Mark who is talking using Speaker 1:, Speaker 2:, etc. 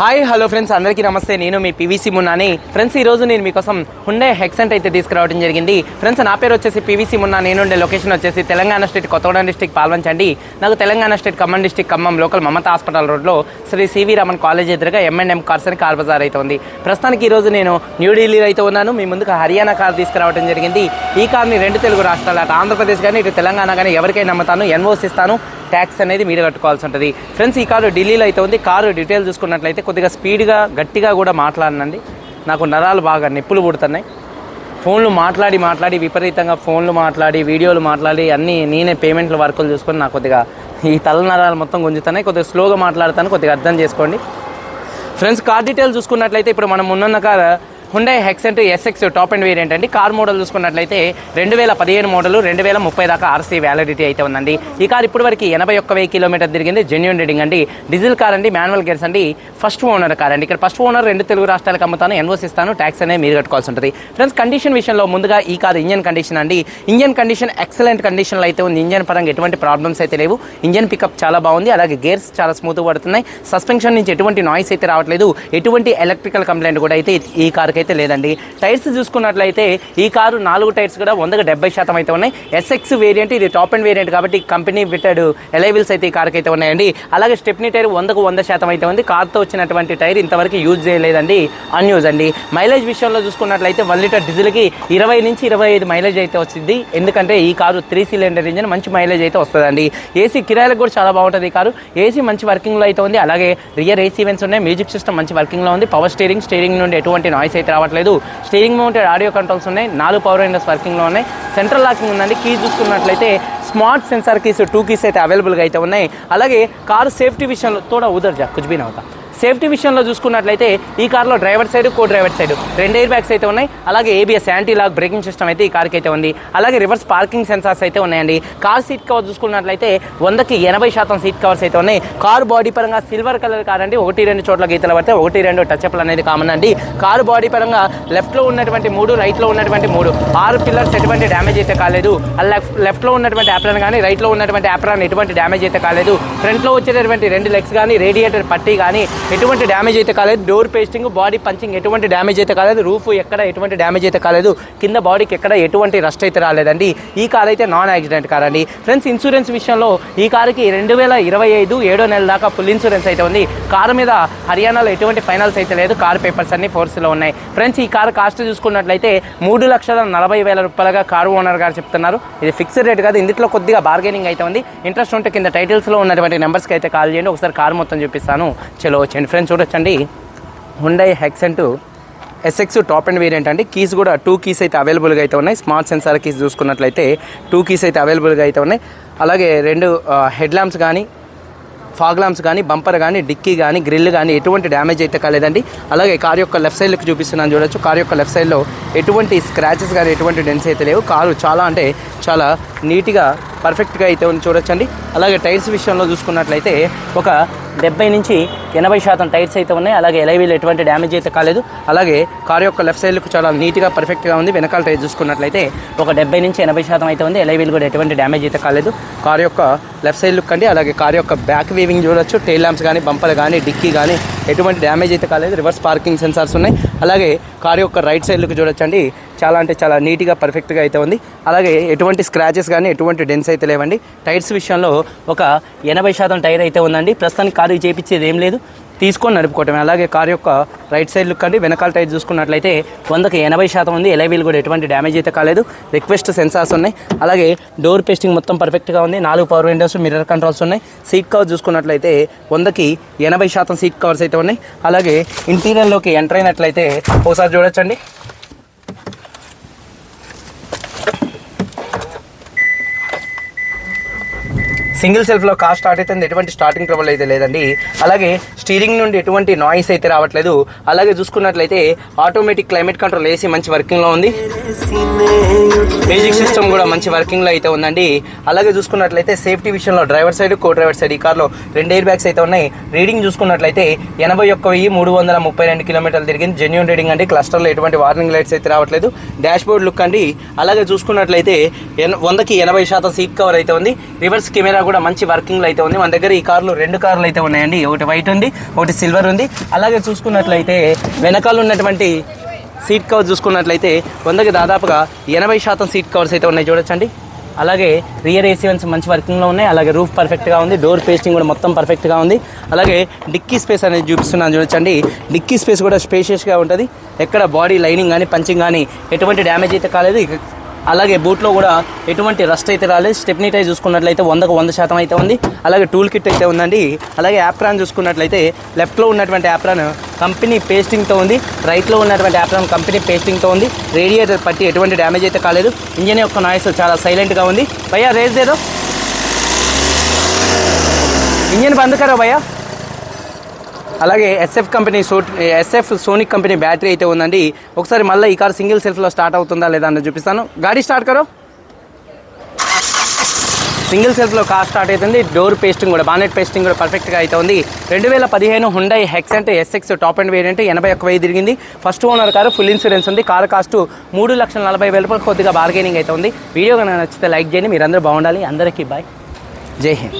Speaker 1: Hi hello friends, అందరికీ నమస్తే. నేను మీ పీవీసీ మున్నాని. ఫ్రెండ్స్, ఈరోజు నేను మీకోసం హుండై హెక్సెంట్ అయితే తీసుకురావడం జరిగింది. ఫ్రెండ్స్, నా పేరు వచ్చేసి పీవీసీ మున్నా. నేను ఉండే లొకేషన్ వచ్చేసి తెలంగాణ స్టేట్ కొత్తగూడెం డిస్టిక్ పాల్వంచండి. నాకు Telangana state Khammam district Khammam local Mamata hospital రోడ్లో శ్రీ సివి రామన్ కాలేజ్ ఎదురుగా M&M కార్స్ అని కార్ బజార్ అయితే ఉంది. ప్రస్తుతానికి ఈరోజు నేను న్యూఢిల్లీలో అయితే ఉన్నాను. మీ ముందుకు హర్యానా కార్ తీసుకురావడం జరిగింది. ఈ కార్ని రెండు తెలుగు రాష్ట్రాలు, అటు ఆంధ్రప్రదేశ్ కానీ ఇటు తెలంగాణ కానీ ఎవరికైనా అమ్ముతాను. ఎన్ఓసి ఇస్తాను. ట్యాక్స్ అనేది మీరు కట్టుకోవాల్సి ఉంటుంది. ఫ్రెండ్స్, ఈ కారు ఢిల్లీలో అయితే ఉంది. కారు డీటెయిల్ చూసుకున్నట్లయితే కొద్దిగా స్పీడ్గా గట్టిగా కూడా మాట్లాడనండి. నాకు నరాలు బాగా నొప్పులు పుడుతున్నాయి. ఫోన్లు మాట్లాడి విపరీతంగా ఫోన్లు మాట్లాడి వీడియోలు మాట్లాడి అన్నీ నేనే పేమెంట్లు వర్కులు చూసుకొని నాకు కొద్దిగా ఈ తల నరాలు మొత్తం గుంజుతున్నాయి. కొద్దిగా స్లోగా మాట్లాడతాను, కొద్దిగా అర్థం చేసుకోండి. ఫ్రెండ్స్, కార్ డీటెయిల్ చూసుకున్నట్లయితే ఇప్పుడు మనం ఉన్న car Hyundai Xcent SX top and variant అండి. కార్ మోడల్ చూసుకున్నట్లయితే 2015 మోడల్, 2030 దాకా RC వ్యాలిడిటీ అయితే ఉందండి. ఈ కార్ ఇప్పటి వరకు 81,000 కిలోమీటర్ తిరిగింది. జెన్యూన్ రీడింగ్ అండి. డీజిల్ కార్ అండి, మాన్యువల్ గేర్స్ అండి. ఫస్ట్ ఓనర్ కార్ అండి. ఇక్కడ ఫస్ట్ ఓనర్ రెండు తెలుగు రాష్ట్రాలకు అమ్ముతాను. ఎన్ఓసి ఇస్తాను. ట్యాక్స్ అనేది మీరు కట్టుకోవాల్సి ఉంటుంది. ఫ్రెండ్స్, కండిషన్ విషయంలో ముందుగా ఈ కార్ ఇంజన్ కండిషన్ అండి. ఇంజన్ కండిషన్ ఎక్సలెంట్ కండిషన్లో అయితే ఉంది. ఇంజన్ పరంగా ఎటువంటి ప్రాబ్లమ్స్ అయితే లేవు. ఇంజన్ పికప్ చాలా బాగుంది. అలాగే గేర్స్ చాలా స్మూత్గా పడుతున్నాయి. సస్పెన్షన్ నుంచి ఎటువంటి నాయిస్ అయితే రావట్లేదు. ఎటువంటి ఎలక్ట్రికల్ కంప్లైంట్ కూడా అయితే ఈ కార్కి అయితే లేదండి. టైర్స్ చూసుకున్నట్లయితే ఈ కారు 4 టైర్స్ కూడా 100% అయితే ఉన్నాయి. SX వేరియంట్, ఇది టాప్ అండ్ వేరియంట్ కాబట్టి కంపెనీ ఫిటెడ్ ఎలైవిల్స్ అయితే ఈ కార్కి అయితే ఉన్నాయండి. అలాగే స్టెప్నీ టైర్ 100% అయితే ఉంది. కార్తో వచ్చినటువంటి టైర్ ఇంతవరకు యూజ్ చేయలేదండి, అన్యూజ్ అండి. మైలేజ్ విషయంలో చూసుకున్నట్లయితే 1 లీటర్ డీజిల్కి 20 నుంచి 25 మైలేజ్ అయితే వచ్చింది. ఎందుకంటే ఈ కారు 3 సిలిండర్ ఇంజన్, మంచి మైలేజ్ అయితే వస్తుందండి. ఏసీ కిరాయిలకు కూడా చాలా బాగుంటుంది ఈ కారు. ఏసీ మంచి వర్కింగ్లో అయితే ఉంది. అలాగే రియర్ ఏసీ ఈవెంట్స్ ఉన్నాయి. మ్యూజిక్ సిస్టమ్ మంచి వర్కింగ్లో ఉంది. పవర్ స్టీరింగ్ నుండి ఎటువంటి నాయిస్ అయితే రావట్లేదు. స్టీరింగ్ మౌంటెడ్ ఆడియో కంట్రోల్స్ ఉన్నాయి. 4 పవర్ విండోస్ వర్కింగ్లో ఉన్నాయి. సెంట్రల్ లాకింగ్ ఉందండి. కీ చూసుకున్నట్లయితే స్మార్ట్ సెన్సార్ కీస్ 2 కీస్ అయితే అవైలబుల్గా అయితే ఉన్నాయి. అలాగే కారు సేఫ్టీ విషయంలో తోడా ఉదర్ జా కుछ भी ना होता. సేఫ్టీ విషయంలో చూసుకున్నట్లయితే ఈ కార్లో driver side, co driver side 2 air bags అయితే ఉన్నాయి. అలాగే ABS anti lock braking system అయితే ఈ కార్కి అయితే ఉంది. అలాగే రివర్స్ పార్కింగ్ సెన్సార్స్ అయితే ఉన్నాయండి. కార్ సీట్ కవర్ చూసుకున్నట్లయితే 100కి 80% సీట్ కవర్స్ అయితే ఉన్నాయి. కారు బాడీ పరంగా సిల్వర్ కలర్ కార్ అండి. 1-2 చోట్ల గీతలు పడితే 1-2 టచ్అప్లు అనేది కామన్ అండి. కారు బాడీ పరంగా లెఫ్ట్లో ఉన్నటువంటి 3, రైట్లో ఉన్నటువంటి 3, 6 పిల్లర్స్ ఎటువంటి డ్యామేజ్ అయితే కాలేదు. లెఫ్ట్లో ఉన్నటువంటి యాప్రాన్ కానీ రైట్లో ఉన్నటువంటి యాప్రాన్ ఎటువంటి డ్యామేజ్ అయితే కాలేదు. ఫ్రంట్లో వచ్చేటటువంటి 2 లెగ్స్ కానీ, రేడియేటర్ పట్టీ కానీ ఎటువంటి డ్యామేజ్ అయితే కాలేదు. డోర్ పేస్టింగ్, బాడీ పంచింగ్ ఎటువంటి డ్యామేజ్ అయితే కాలేదు. రూఫ్ ఎక్కడ ఎటువంటి డ్యామేజ్ అయితే కాలేదు. కింద బాడీకి ఎక్కడ ఎటువంటి రస్ట్ అయితే రాలేదండి. ఈ కార్ అయితే నాన్ యాక్సిడెంట్ కార్ అండి. ఫ్రెండ్స్, ఇన్సూరెన్స్ విషయంలో ఈ కార్కి 2025 7వ నెల దాకా ఫుల్ ఇన్సూరెన్స్ అయితే ఉంది. కారు మీద హర్యానాలో ఎటువంటి ఫైనల్స్ అయితే లేదు. కార్ పేపర్స్ అన్ని ఫోర్స్లో ఉన్నాయి. ఫ్రెండ్స్, ఈ కార్ కాస్ట్ చూసుకున్నట్లయితే 3,40,000 రూపాయలుగా కారు ఓనర్ గారు చెప్తున్నారు. ఇది ఫిక్స్డ్ రేట్ కాదు. ఇందులో కొద్దిగా బార్గెనింగ్ అయితే ఉంది. ఇంట్రెస్ట్ ఉంటే కింద టైటిల్స్లో ఉన్నటువంటి నెంబర్స్కి అయితే కాల్ చేయండి. ఒకసారి కారు మొత్తం చూపిస్తాను. చలో వచ్చేయండి. ఫ్రెండ్స్, చూడొచ్చండి, Hyundai Xcent SX top and variant అండి. కీస్ కూడా 2 కీస్ అయితే అవైలబుల్గా అయితే ఉన్నాయి. స్మార్ట్ సెన్సార్ కీస్ చూసుకున్నట్లయితే 2 కీస్ అయితే అవైలబుల్గా అయితే ఉన్నాయి. అలాగే 2 హెడ్ ల్యాంప్స్ కానీ, ఫాగ్ ల్యాంప్స్ కానీ, బంపర్ కానీ, డిక్కీ కానీ, గ్రిల్ కానీ ఎటువంటి డ్యామేజ్ అయితే కాలేదండి. అలాగే కారు యొక్క లెఫ్ట్ సైడ్కి చూపిస్తున్నాను చూడొచ్చు. కారు యొక్క లెఫ్ట్ సైడ్లో ఎటువంటి స్క్రాచెస్ కానీ ఎటువంటి డెన్స్ అయితే లేవు. కారు చాలా అంటే చాలా నీట్గా పర్ఫెక్ట్గా అయితే ఉంది చూడొచ్చండి. అలాగే టైర్స్ విషయంలో చూసుకున్నట్లయితే ఒక 70 నుంచి 80% టైర్స్ అయితే ఉన్నాయి. అలాగే ఎలైవీలు ఎటువంటి డ్యామేజ్ అయితే కాలేదు. అలాగే కారు యొక్క లెఫ్ట్ సైడ్కు చాలా నీట్గా పర్ఫెక్ట్గా ఉంది. వెనకాల టైర్ చూసుకున్నట్లయితే ఒక 70 నుంచి 80% అయితే ఉంది. ఎలైవీలు కూడా ఎటువంటి డ్యామేజ్ అయితే కాలేదు. కారు యొక్క లెఫ్ట్ సైడ్ లుక్ అండి. అలాగే కారు యొక్క బ్యాక్ వీవింగ్ చూడొచ్చు. టైల్ ల్యాంప్స్ కానీ, బంపర్ కానీ, డిక్కీ కానీ ఎటువంటి డ్యామేజ్ అయితే కాలేదు. రివర్స్ పార్కింగ్ సెన్సార్స్ ఉన్నాయి. అలాగే కారు యొక్క రైట్ సైడ్ లుక్ చూడొచ్చండి. చాలా అంటే చాలా నీట్గా పర్ఫెక్ట్గా అయితే ఉంది. అలాగే ఎటువంటి స్క్రాచెస్ కానీ ఎటువంటి డెన్స్ అయితే లేవండి. టైర్స్ విషయంలో ఒక 80% టైర్ అయితే ఉందండి. ప్రస్తుతానికి కారు చేయించేది ఏం లేదు, తీసుకొని నడుపుకోవటమే. అలాగే కారు యొక్క రైట్ సైడ్ లుక్ అండి. వెనకాల టైర్ చూసుకున్నట్లయితే 100కి 80% ఉంది. ఎలైవీలు కూడా ఎటువంటి డ్యామేజ్ అయితే కాలేదు. రిక్వెస్ట్ సెన్సార్స్ ఉన్నాయి. అలాగే డోర్ పేస్టింగ్ మొత్తం పర్ఫెక్ట్గా ఉంది. 4 పవర్ విండోస్, మిర్రర్ కంట్రోల్స్ ఉన్నాయి. సీట్ కవర్ చూసుకున్నట్లయితే 100కి 80% సీట్ కవర్స్ అయితే ఉన్నాయి. అలాగే ఇంటీరియర్లోకి ఎంటర్ అయినట్లయితే ఒకసారి చూడొచ్చండి. సింగిల్ సెల్ఫ్లో కార్ స్టార్ట్ అవుతుంది. ఎటువంటి స్టార్టింగ్ ట్రబుల్ అయితే లేదండి. అలాగే స్టీరింగ్ నుండి ఎటువంటి నాయిస్ అయితే రావట్లేదు. అలాగే చూసుకున్నట్లయితే ఆటోమేటిక్ క్లైమేట్ కంట్రోల్ ఏసీ మంచి వర్కింగ్లో ఉంది. మ్యూజిక్ సిస్టమ్ కూడా మంచి వర్కింగ్లో అయితే ఉందండి. అలాగే చూసుకున్నట్లయితే సేఫ్టీ విషయంలో driver side, co driver side ఈ కార్లో 2 ఎయిర్ బ్యాగ్స్ అయితే ఉన్నాయి. రీడింగ్ చూసుకున్నట్లయితే 81,332 కిలోమీటర్లు తిరిగింది. జెన్యూన్ రీడింగ్ అండి. క్లస్టర్లో ఎటువంటి వార్నింగ్ లైట్స్ అయితే రావట్లేదు. డాష్ బోర్డ్ లుక్ అండి. అలాగే చూసుకున్నట్లయితే 100కి 80% సీట్ కవర్ అయితే ఉంది. రివర్స్ కెమెరా కూడా మంచి వర్కింగ్లో అయితే ఉంది. మన దగ్గర ఈ కార్లు 2 కార్లు అయితే ఉన్నాయండి. ఒకటి వైట్ ఉంది, ఒకటి సిల్వర్ ఉంది. అలాగే చూసుకున్నట్లయితే వెనకాల ఉన్నటువంటి సీట్ కవర్ చూసుకున్నట్లయితే 100కి దాదాపుగా 80% సీట్ కవర్స్ అయితే ఉన్నాయి చూడొచ్చండి. అలాగే రియర్ ఏసీ వెంట్స్ మంచి వర్కింగ్లో ఉన్నాయి. అలాగే రూఫ్ పర్ఫెక్ట్గా ఉంది. డోర్ పేస్టింగ్ కూడా మొత్తం పర్ఫెక్ట్గా ఉంది. అలాగే డిక్కీ స్పేస్ అనేది చూపిస్తున్నాను చూడొచ్చండి. డిక్కీ స్పేస్ కూడా స్పేషియస్గా ఉంటుంది. ఎక్కడ బాడీ లైనింగ్ కానీ పంచింగ్ కానీ ఎటువంటి డ్యామేజ్ అయితే కాలేదు. అలాగే బూట్లో కూడా ఎటువంటి రస్ట్ అయితే రాలేదు. స్టెప్నీ టైర్ చూసుకున్నట్లయితే 100కు 100% అయితే ఉంది. అలాగే టూల్ కిట్ అయితే ఉందండి. అలాగే యాప్రాన్ చూసుకున్నట్లయితే లెఫ్ట్లో ఉన్నటువంటి యాప్రాన్ కంపెనీ పేస్టింగ్తో ఉంది. రైట్లో ఉన్నటువంటి యాప్రాన్ కంపెనీ పేస్టింగ్తో ఉంది. రేడియేటర్ పట్టి ఎటువంటి డ్యామేజ్ అయితే కాలేదు. ఇంజన్ యొక్క నాయిస్ చాలా సైలెంట్గా ఉంది. భయ్యా రేస్ దేదో, ఇంజన్ బంద్ కరో భయ్యా. అలాగే ఎస్ఎఫ్ సోనిక్ కంపెనీ బ్యాటరీ అయితే ఉందండి. ఒకసారి మళ్ళీ ఈ కార్ సింగిల్ సెల్ఫ్లో స్టార్ట్ అవుతుందా లేదా అని చూపిస్తాను. గాడి స్టార్ట్ కరో. సింగిల్ సెల్ఫ్లో కార్ స్టార్ట్ అవుతుంది. డోర్ పేస్టింగ్ కూడా బానెట్ పేస్టింగ్ కూడా పర్ఫెక్ట్గా అయితే ఉంది. 2015 Hyundai Xcent SX top and variant 81,000 తిరిగింది. First owner car, full insurance ఉంది. కార్ కాస్ట్ 3,40,000 రూపాయలు. కొద్దిగా బార్గెనింగ్ అయితే ఉంది. వీడియో కనుక నచ్చితే లైక్ చేయండి. మీరందరూ బాగుండాలి. అందరికీ బాయ్, జై హింద్.